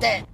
missed it.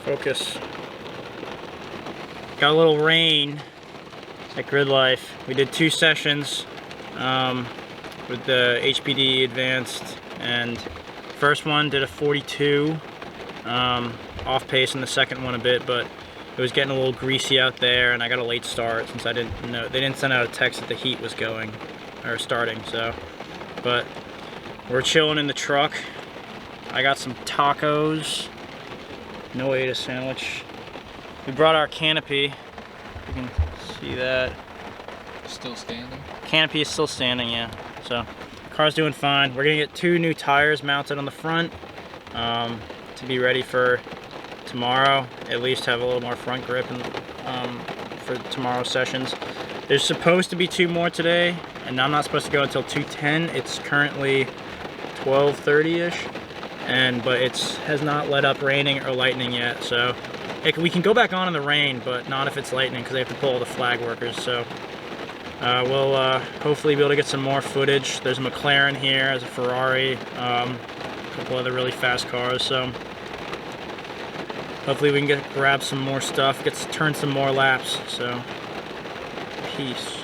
Focus. Got a little rain at Gridlife. We did 2 sessions with the HPD Advanced, and first one did a 42, off pace in the second one a bit, but it was getting a little greasy out there, and I got a late start since I didn't know, they didn't send out a text that the heat was going or starting. So, but we're chilling in the truck. I got some tacos. No way to sandwich. We brought our canopy. You can see that. Still standing? Canopy is still standing, yeah. So, car's doing fine. We're gonna get 2 new tires mounted on the front to be ready for tomorrow. At least have a little more front grip and, for tomorrow's sessions. There's supposed to be 2 more today, and I'm not supposed to go until 2:10. It's currently 12:30-ish. But it has not let up raining or lightning yet, so we can go back on in the rain, but not if it's lightning, because they have to pull all the flag workers. So we'll hopefully be able to get some more footage. There's a Mclaren here, there's a Ferrari, a couple other really fast cars, so hopefully we can grab some more stuff, turn some more laps. So peace.